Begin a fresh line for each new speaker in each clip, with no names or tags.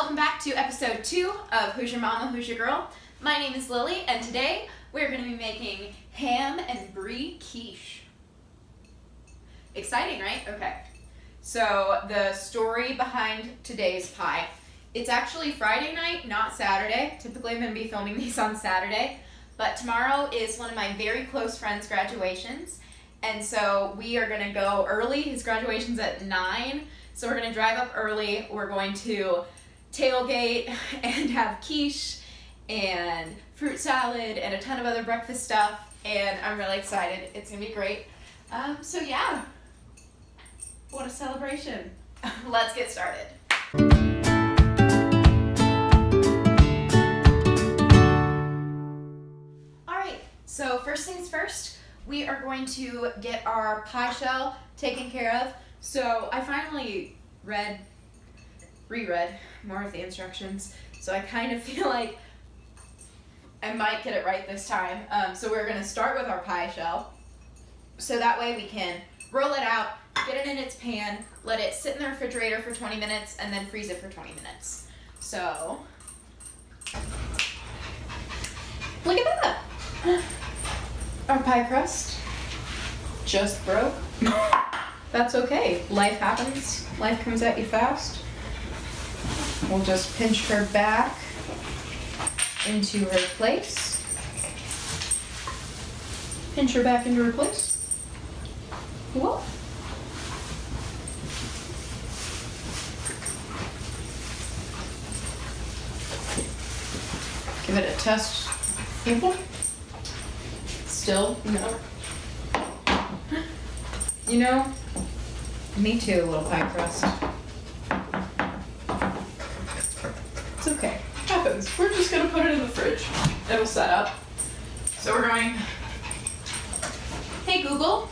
Welcome back to episode 2 of Hoosier Mama, Hoosier Girl. My name is Lillie, and today we're going to be making Ham and Brie Quiche. Exciting, right? Okay. So the story behind today's pie, it's actually Friday night, not Saturday. Typically I'm going to be filming these on Saturday, but tomorrow is one of my very close friends' graduations, and so we are going to go early. His graduation's at 9, so we're going to drive up early. We're going to tailgate and have quiche and fruit salad and a ton of other breakfast stuff, and I'm really excited. It's gonna be great. So yeah, what a celebration. Let's get started. Alright, so first things first, we are going to get our pie shell taken care of. So I finally reread more of the instructions, so I kind of feel like I might get it right this time. So we're going to start with our pie shell, so that way we can roll it out, get it in its pan, let it sit in the refrigerator for 20 minutes, and then freeze it for 20 minutes. So, look at that! Our pie crust just broke. That's okay. Life happens. Life comes at you fast. We'll just pinch her back into her place. Pinch her back into her place. Whoa. Give it a test. Simple. Still, no. You know, me too, little pie crust. It's okay. Happens. We're just gonna put it in the fridge. It'll set up. So we're going, hey Google,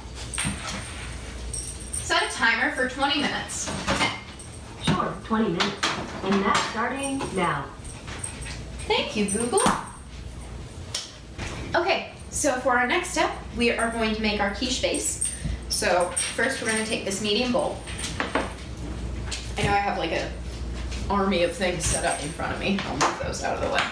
set a timer for 20 minutes.
Sure, 20 minutes. And that's starting now.
Thank you, Google. Okay, so for our next step, we are going to make our quiche base. So first we're going to take this medium bowl. I know I have like a army of things set up in front of me. I'll move those out of the way.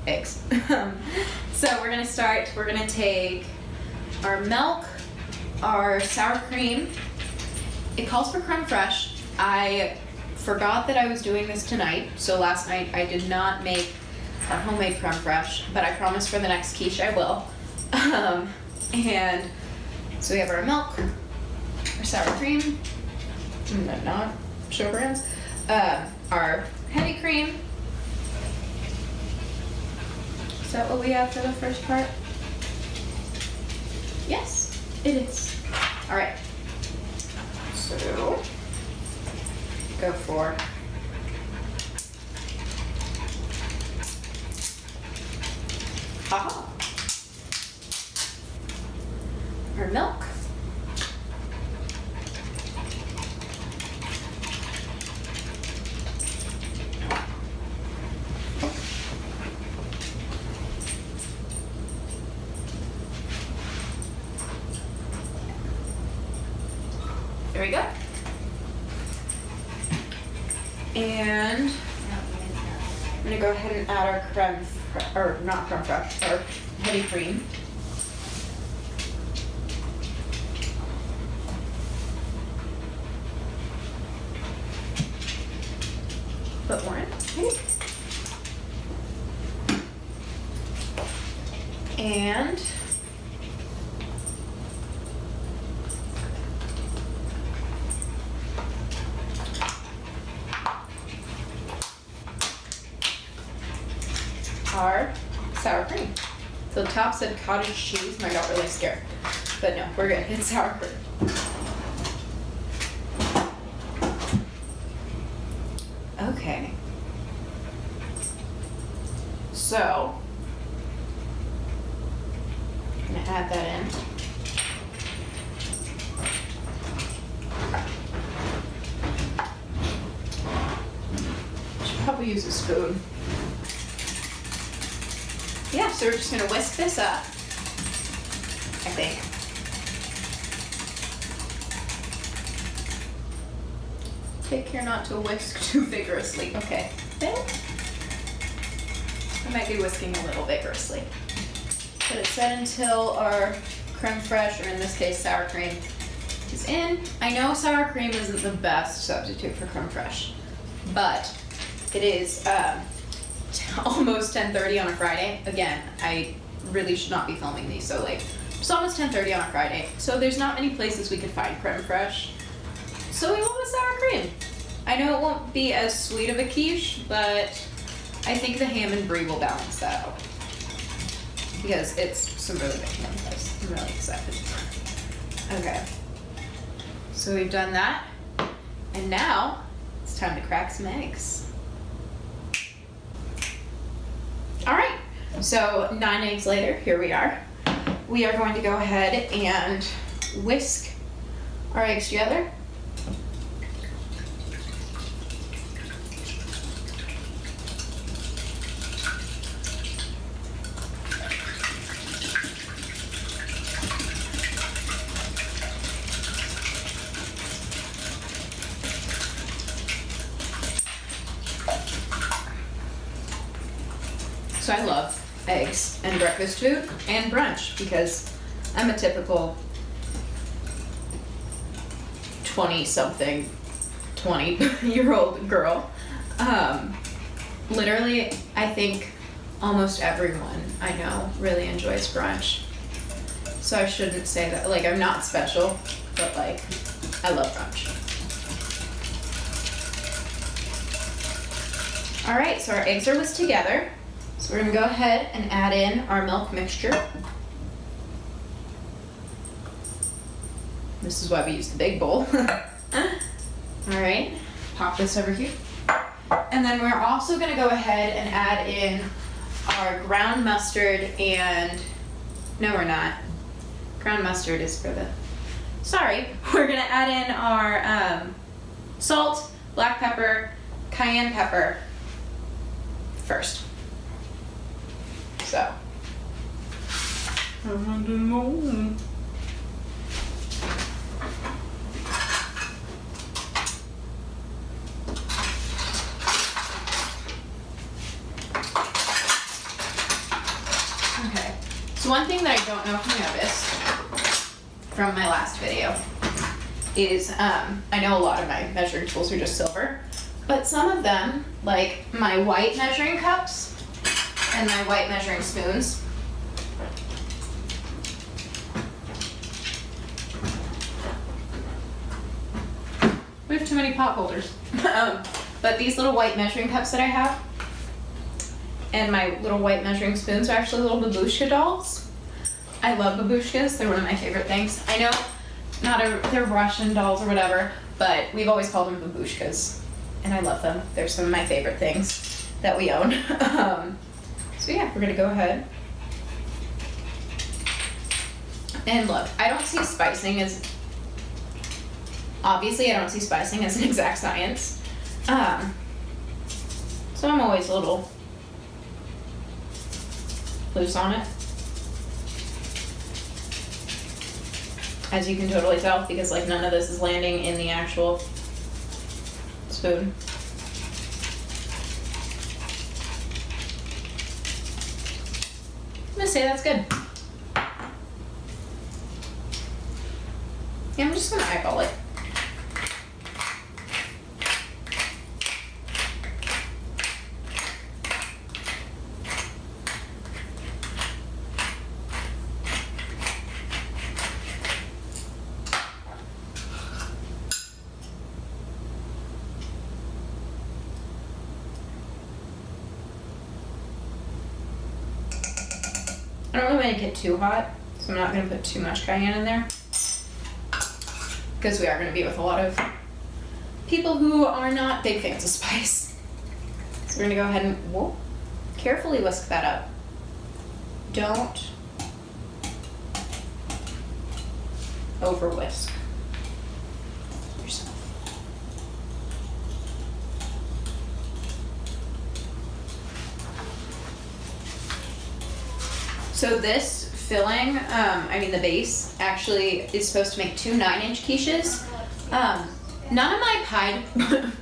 Eggs. So we're going to start, we're going to take our milk, our sour cream. It calls for creme fraiche. I forgot that I was doing this tonight, so last night I did not make our homemade creme fraiche, but I promise for the next quiche I will. And so we have our milk, our sour cream, not sugar brands, our heavy cream. Is that what we have for the first part? Yes, it is. All right. So go for our milk. There we go. And I'm gonna go ahead and add our not creme fraiche, our heavy cream. Put more in. And our sour cream. So the top said cottage cheese, and I got really scared. But no, we're good. It's sour cream. Okay. So I'm gonna add that in. Should probably use a spoon. Yeah, so we're just gonna whisk this up, I think. Take care not to whisk too vigorously. Okay. There. I might be whisking a little vigorously. But it's set until our creme fraiche, or in this case sour cream, is in. I know sour cream isn't the best substitute for creme fraiche, but it is almost 10:30 on a Friday. Again, I really should not be filming these so late. It's almost 10:30 on a Friday, so there's not many places we could find creme fraiche. So we went with sour cream. I know it won't be as sweet of a quiche, but I think the ham and brie will balance that out. Because it's some really good ham fries. I'm really excited. Okay. So we've done that. And now it's time to crack some eggs. All right. So 9 eggs later, here we are. We are going to go ahead and whisk our eggs together. So I love eggs and breakfast food and brunch because I'm a typical 20-something, 20-year-old girl. Literally, I think almost everyone I know really enjoys brunch. So I shouldn't say that, like, I'm not special, but like, I love brunch. All right, so our eggs are whisked together. So we're gonna go ahead and add in our milk mixture. This is why we use the big bowl. All right, pop this over here. And then we're also gonna go ahead and add in our ground mustard and, no we're not. Ground mustard is for the, sorry. We're gonna add in our salt, black pepper, cayenne pepper first. So. I want to know. Okay. So one thing that I don't know if you noticed from my last video is I know a lot of my measuring tools are just silver, but some of them, like my white measuring cups and my white measuring spoons, we have too many pot holders. But these little white measuring cups that I have and my little white measuring spoons are actually little babushka dolls. I love babushkas, they're one of my favorite things. I know they're Russian dolls or whatever, but we've always called them babushkas and I love them. They're some of my favorite things that we own. So yeah, we're gonna go ahead. And look, I don't see spicing as, obviously I don't see spicing as an exact science. So I'm always a little loose on it. As you can totally tell, because like none of this is landing in the actual spoon. I'm gonna say that's good. Yeah, I'm just gonna eyeball it. I don't really want to get too hot, so I'm not going to put too much cayenne in there. Because we are going to be with a lot of people who are not big fans of spice. So we're going to go ahead and carefully whisk that up. Don't over whisk yourself. So this filling, the base, actually is supposed to make 2 9-inch quiches. None of my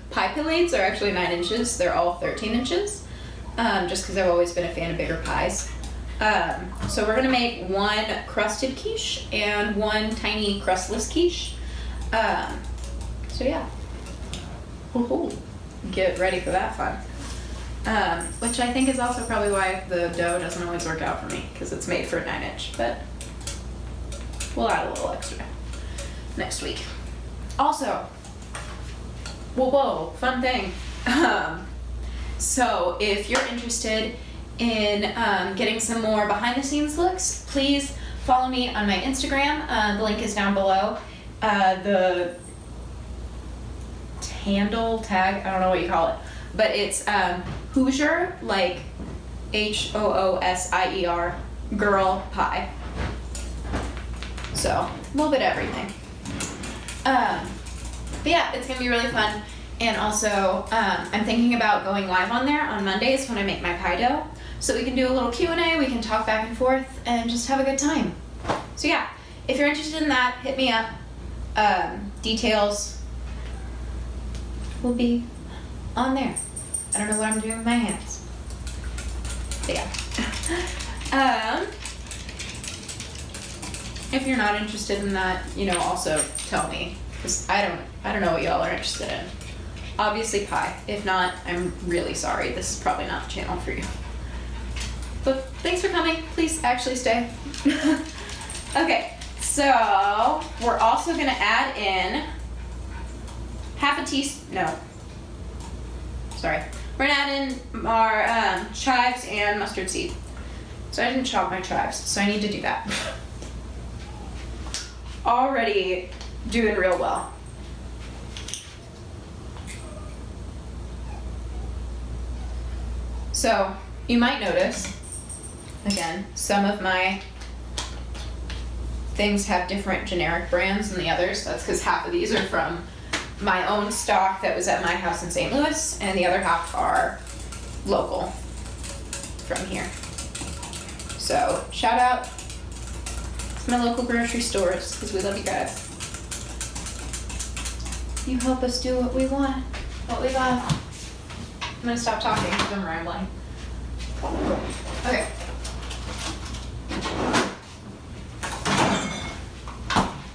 pie plates are actually 9 inches. They're all 13 inches, just because I've always been a fan of bigger pies. So we're gonna make one crusted quiche and one tiny crustless quiche. So yeah. Woohoo. Get ready for that fun. Which I think is also probably why the dough doesn't always work out for me, because it's made for a 9-inch, but we'll add a little extra next week. Also, whoa, fun thing. So if you're interested in getting some more behind the scenes looks, please follow me on my Instagram. The link is down below. The handle, tag, I don't know what you call it, but it's Hoosier, like Hoosier, girl pie. So, a little bit of everything. But yeah, it's gonna be really fun. And also, I'm thinking about going live on there on Mondays when I make my pie dough. So we can do a little Q&A, we can talk back and forth, and just have a good time. So yeah, if you're interested in that, hit me up. Details will be on there. I don't know what I'm doing with my hands. But yeah. If you're not interested in that, also tell me, because I don't know what y'all are interested in. Obviously pie. If not, I'm really sorry. This is probably not the channel for you. But thanks for coming. Please actually stay. Okay, so we're also gonna add in half a teaspoon. No. Sorry. We're gonna add in our chives and mustard seed. So I didn't chop my chives, so I need to do that. Already doing real well. So you might notice, again, some of my things have different generic brands than the others. That's because half of these are from my own stock that was at my house in St. Louis, and the other half are local from here. So shout out to my local grocery stores, because we love you guys. You help us do what we want, what we love. I'm gonna stop talking because I'm rambling. Okay.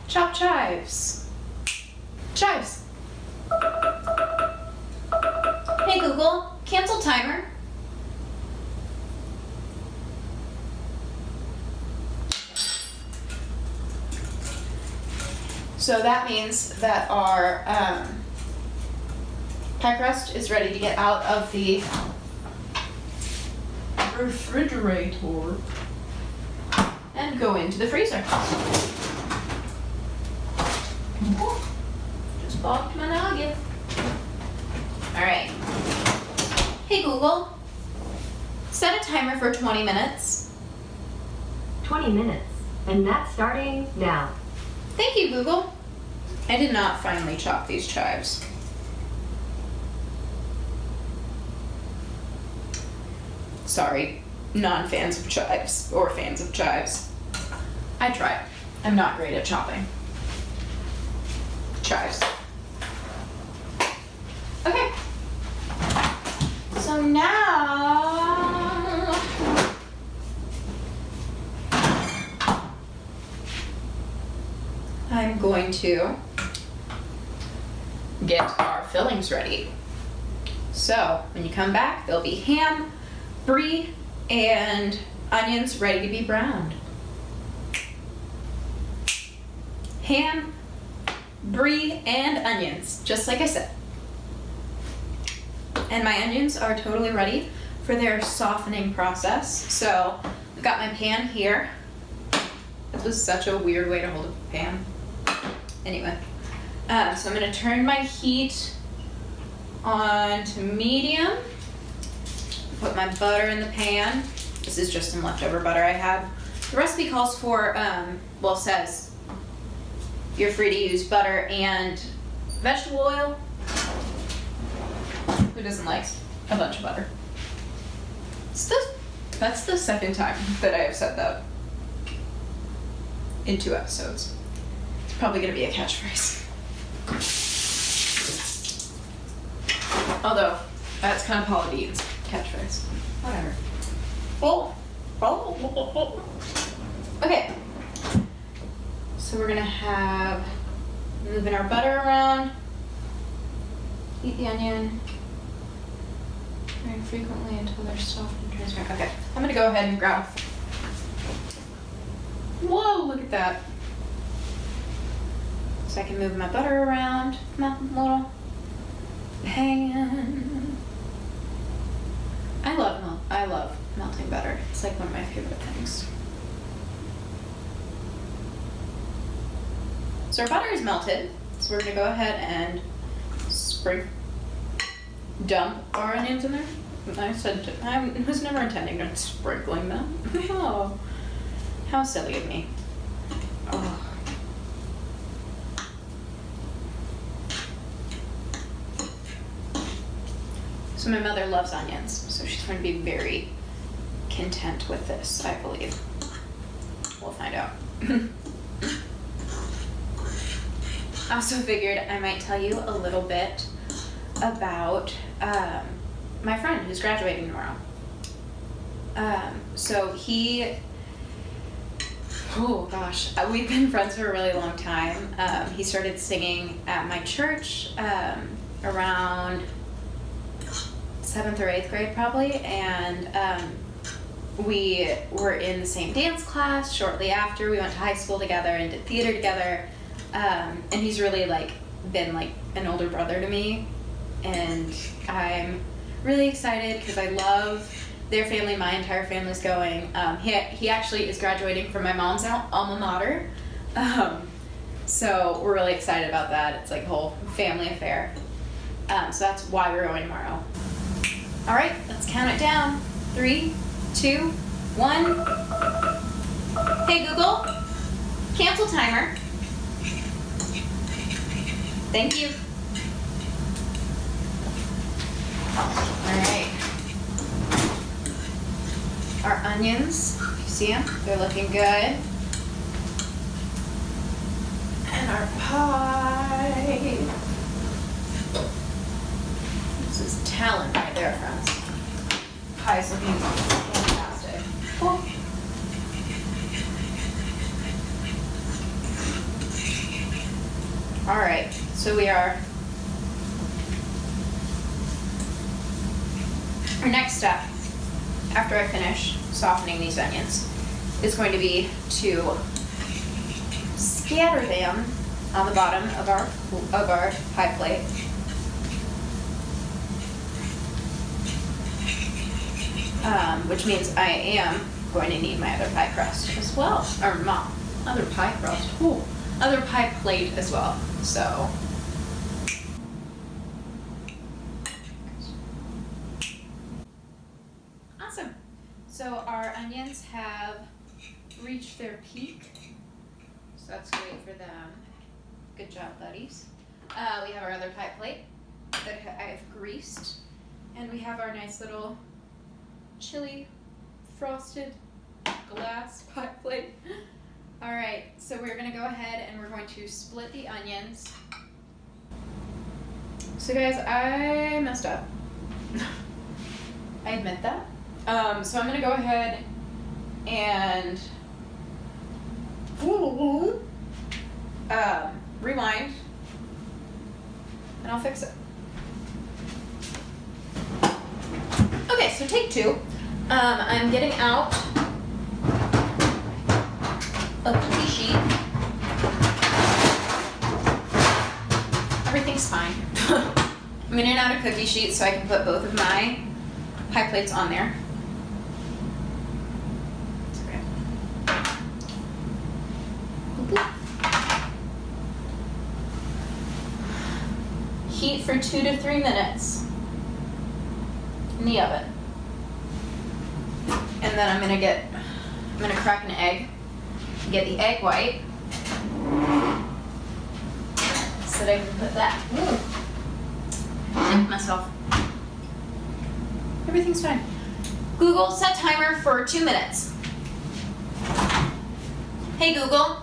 Chop chives. Chives. Hey Google, cancel timer. So that means that our pie crust is ready to get out of the refrigerator and go into the freezer. Just bonked my noggin. Alright. Hey Google, set a timer for 20 minutes.
20 minutes. And that's starting now.
Thank you, Google. I did not finally chop these chives. Sorry, non-fans of chives, or fans of chives. I tried. I'm not great at chopping chives. Okay. So now I'm going to get our fillings ready. So when you come back, there'll be ham, brie, and onions ready to be browned. Ham, brie, and onions, just like I said. And my onions are totally ready for their softening process. So I've got my pan here. This was such a weird way to hold a pan. Anyway, so I'm gonna turn my heat on to medium. Put my butter in the pan. This is just some leftover butter I had. The recipe calls for, well, says you're free to use butter and vegetable oil. Who doesn't like a bunch of butter? That's the second time that I have said that in 2 episodes. It's probably gonna be a catchphrase. Although, that's kind of Paula Dean's catchphrase. Whatever. Okay. So we're gonna moving our butter around. Heat the onion very frequently until they're soft and transparent. Okay, I'm gonna go ahead and grab. Whoa, look at that. So I can move my butter around my little pan. I love melting butter. It's like one of my favorite things. So our butter is melted. So we're gonna go ahead and dump our onions in there. I was never intending on sprinkling them. Oh, how silly of me. Oh. So my mother loves onions, so she's going to be very content with this, I believe. We'll find out. I also figured I might tell you a little bit about my friend who's graduating tomorrow. Oh gosh, we've been friends for a really long time. He started singing at my church around 7th or 8th grade probably, and we were in the same dance class shortly after. We went to high school together and did theater together, and he's really been like an older brother to me, and I'm really excited because I love their family. My entire family's going. He actually is graduating from my mom's alma mater, so we're really excited about that. It's like a whole family affair, so that's why we're going tomorrow. All right, let's count it down. 3, 2, 1. Hey Google, cancel timer. Thank you. All right. Our onions, you see them? They're looking good. And our pie. This is talent right there, friends. Pie's looking fantastic. Cool. All right, so our next step after I finish softening these onions is going to be to scatter them on the bottom of our pie plate. Which means I am going to need my other pie crust as well, or other pie crust, other pie plate as well. So. Awesome. So our onions have reached their peak, so that's great for them. Good job, buddies. We have our other pie plate that I've greased, and we have our nice little chili frosted glass pie plate. All right, so we're gonna go ahead and we're going to split the onions. So guys, I messed up. I admit that. So I'm gonna go ahead and rewind, and I'll fix it. Okay, so take 2. I'm getting out a cookie sheet. Everything's fine. I'm getting out a cookie sheet so I can put both of my pie plates on there. Okay. Heat for 2 to 3 minutes in the oven. And then I'm gonna crack an egg, get the egg white, so that I can put that. Thank myself. Everything's fine. Google, set timer for 2 minutes. Hey Google,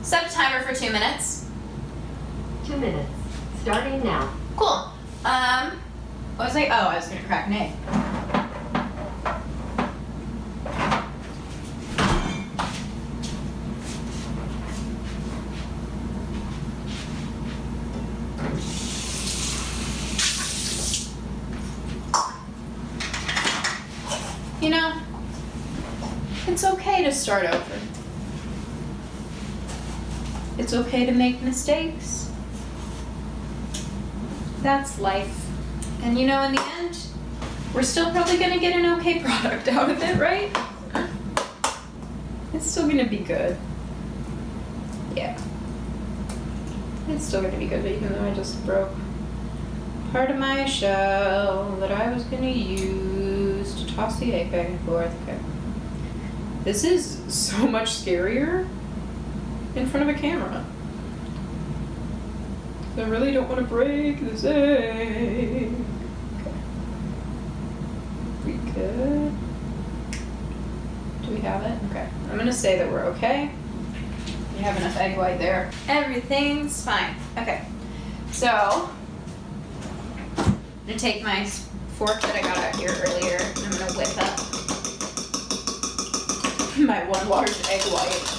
set a timer for 2 minutes.
2 minutes, starting now.
Cool. What was I? Oh, I was gonna crack an egg. You know, it's okay to start over. It's okay to make mistakes. That's life. And you know, in the end, we're still probably gonna get an okay product out of it, right? It's still gonna be good. Yeah. It's still gonna be good, even though I just broke part of my shell that I was gonna use to toss the egg back and forth. Okay. This is so much scarier in front of a camera. I really don't want to break this egg. Okay. We good? Do we have it? Okay. I'm gonna say that we're okay. We have enough egg white there. Everything's fine. Okay. So, I'm gonna take my fork that I got out here earlier and I'm gonna whip up my one large egg white.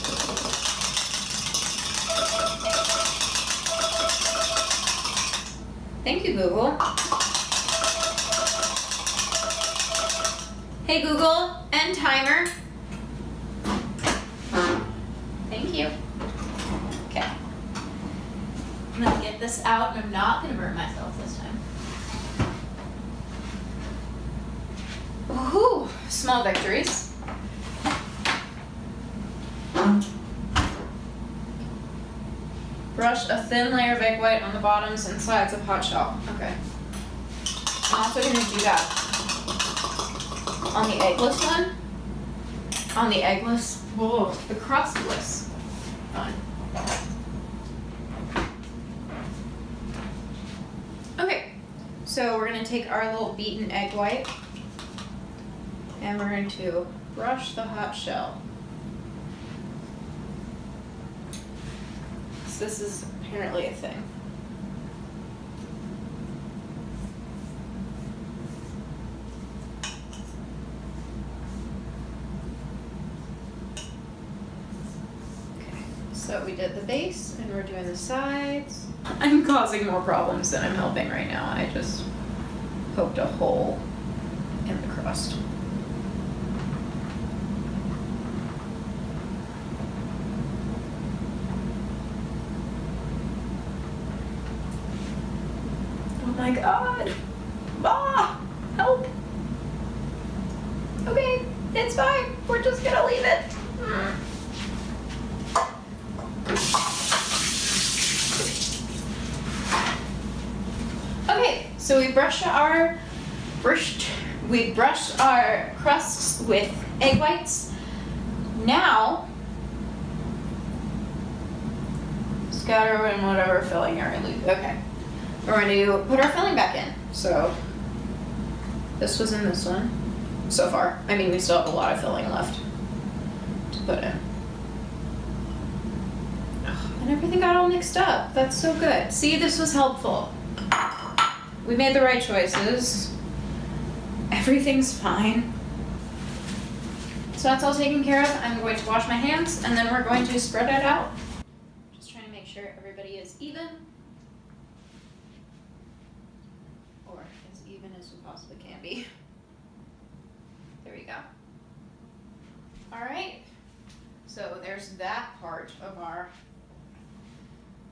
Thank you, Google. Hey, Google, end timer. Thank you. Okay. I'm gonna get this out and I'm not gonna burn myself this time. Woohoo! Small victories. Brush a thin layer of egg white on the bottoms and sides of hot shell. Okay. I'm also going to do that on the eggless one. On the eggless, whoa, the crustless one. Okay, so we're going to take our little beaten egg white and we're going to brush the hot shell. This is apparently a thing. Okay, so we did the base and we're doing the sides. I'm causing more problems than I'm helping right now. I just poked a hole in the crust. Oh my god! Ah! Help! Okay, it's fine. We're just gonna leave it. Okay, so we brushed our crusts with egg whites. Now, scatter in whatever filling area. Okay. We're going to put our filling back in. So, this was in this one so far. I mean, we still have a lot of filling left to put in. And everything got all mixed up. That's so good. See, this was helpful. We made the right choices. Everything's fine. So that's all taken care of. I'm going to wash my hands and then we're going to spread it out. Just trying to make sure everybody is even. Or as even as we possibly can be. There we go. Alright, so there's that part of our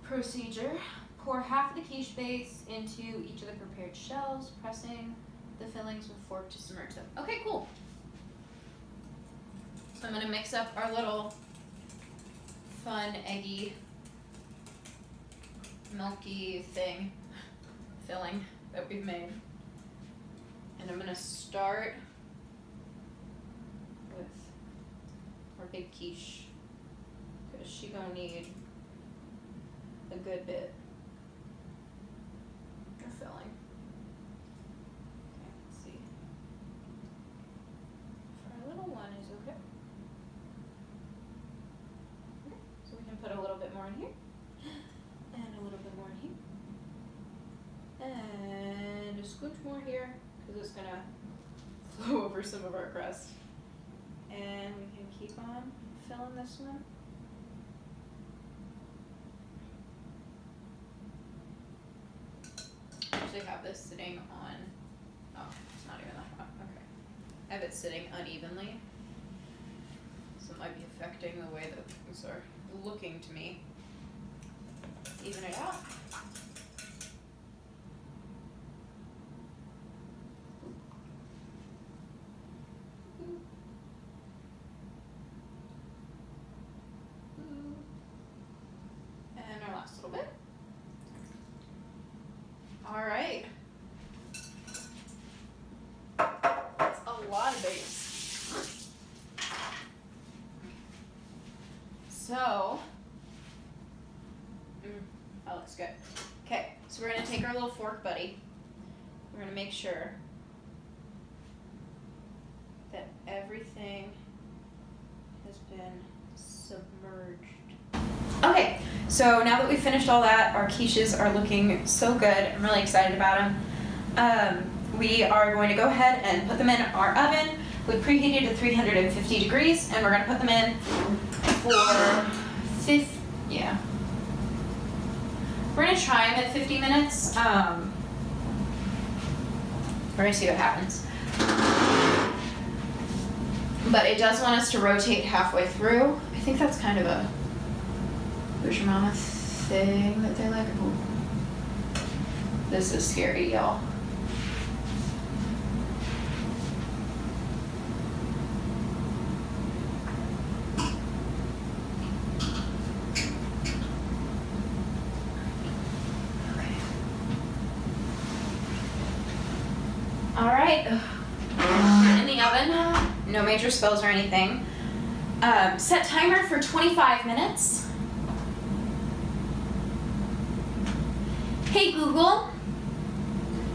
procedure. Pour half of the quiche base into each of the prepared shells, pressing the fillings with a fork to submerge them. Okay, cool. So I'm going to mix up our little fun, eggy, milky thing, filling that we've made. And I'm going to start with our big quiche, because she's going to need a good bit of filling. Okay, let's see if our little one is okay. Okay, so we can put a little bit more in here, and a little bit more in here, and a scooch more here because it's gonna flow over some of our crust. And we can keep on filling this one. I actually have this sitting on, oh, it's not even that hot, okay. I have it sitting unevenly, so it might be affecting the way that things are looking to me. Even it out. And our last little bit. All right. That's a lot of base. So, that looks good. Okay, so we're gonna take our little fork buddy. We're gonna make sure that everything has been submerged. Okay, so now that we've finished all that, our quiches are looking so good. I'm really excited about them. We are going to go ahead and put them in our oven. We preheated to 350 degrees, and we're gonna put them in for we're gonna try them at 50 minutes. We're gonna see what happens. But it does want us to rotate halfway through. I think that's kind of a Hoosier Mama thing that they like. Ooh. This is scary, y'all. All right, in the oven, no major spills or anything. Set timer for 25 minutes. Hey Google,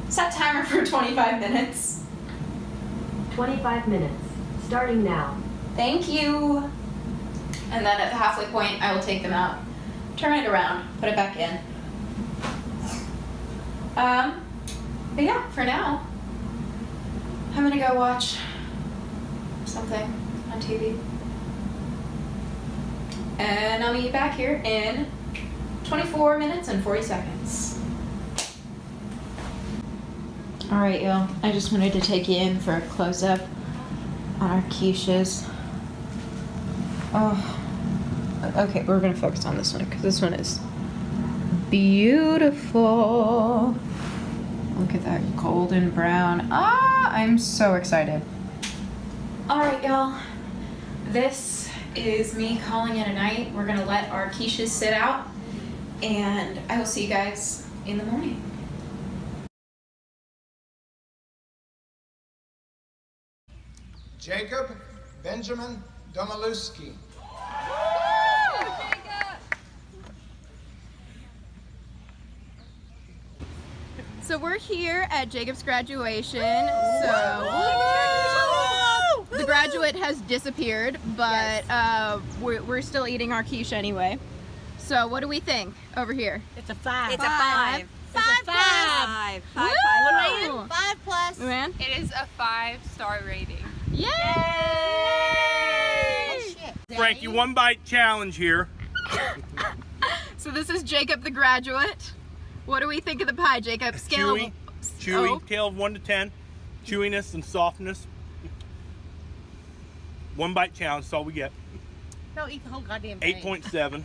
set timer for 25 minutes.
25 minutes, starting now.
Thank you. And then at the halfway point, I will take them out, turn it around, put it back in. But yeah, for now, I'm gonna go watch something on TV. And I'll meet you back here in 24 minutes and 40 seconds. All right, y'all, I just wanted to take you in for a close-up on our quiches. Oh, okay, we're gonna focus on this one because this one is beautiful. Look at that golden brown. Ah, I'm so excited. All right, y'all. This is me calling it a night. We're gonna let our quiches sit out, and I will see you guys in the morning.
Jacob Benjamin Domalewski.
So we're here at Jacob's graduation. So the graduate has disappeared, but we're still eating our quiche anyway. So what do we think over here?
It's a 5.
It's a 5.
It's a 5. 5.
Woo!
5 plus.
Luanne?
It is a 5-star rating.
Yay!
Oh, shit.
Frankie, 1 bite challenge here.
So this is Jacob the graduate. What do we think of the pie, Jacob? Scale
Chewy,
of
chewy, scale of 1 to 10. Chewiness and softness. 1 bite challenge, that's all we get.
No, eat the whole goddamn thing.
8.7.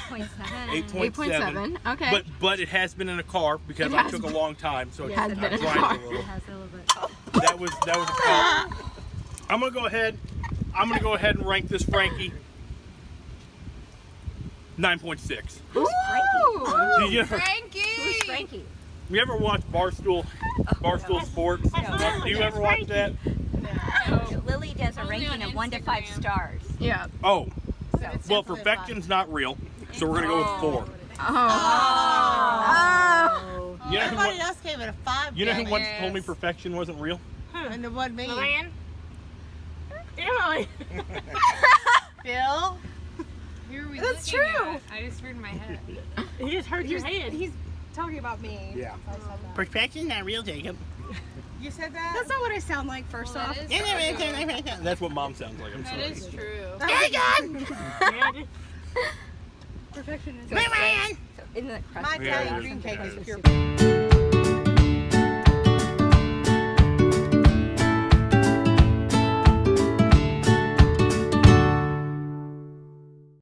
8.7.
8.7. Okay.
But it has been in a car because I took a long time, so
has
it's
been in a
grinded
car.
a little.
Has a little bit.
That was a car. I'm gonna go ahead and rank this Frankie 9.6.
Ooh!
Did you
Who's Frankie?
You ever watch Barstool Sports? Do you ever watch that?
No. Lillie does a ranking of 1 to 5 stars.
Yeah.
Oh,
So it's
well,
definitely a
perfection's not real, so we're gonna go with 4.
Oh.
You know who
Everybody
once,
else gave it a 5.
you know who
damn it.
once told me perfection wasn't real?
And the one me.
Luanne?
Emily. Bill.
Who are we
That's
looking
true.
at? I just heard in my head.
He just heard your head. He's talking about me.
Yeah.
I said that.
Perfection's not real, Jacob.
You said that?
That's not what I sound like, first off.
That's what Mom sounds like. I'm
That
sorry.
is true.
Perfection is
So isn't it crust?
My
Yeah,
Italian
it is.
cream cake is
Yeah, it
pure.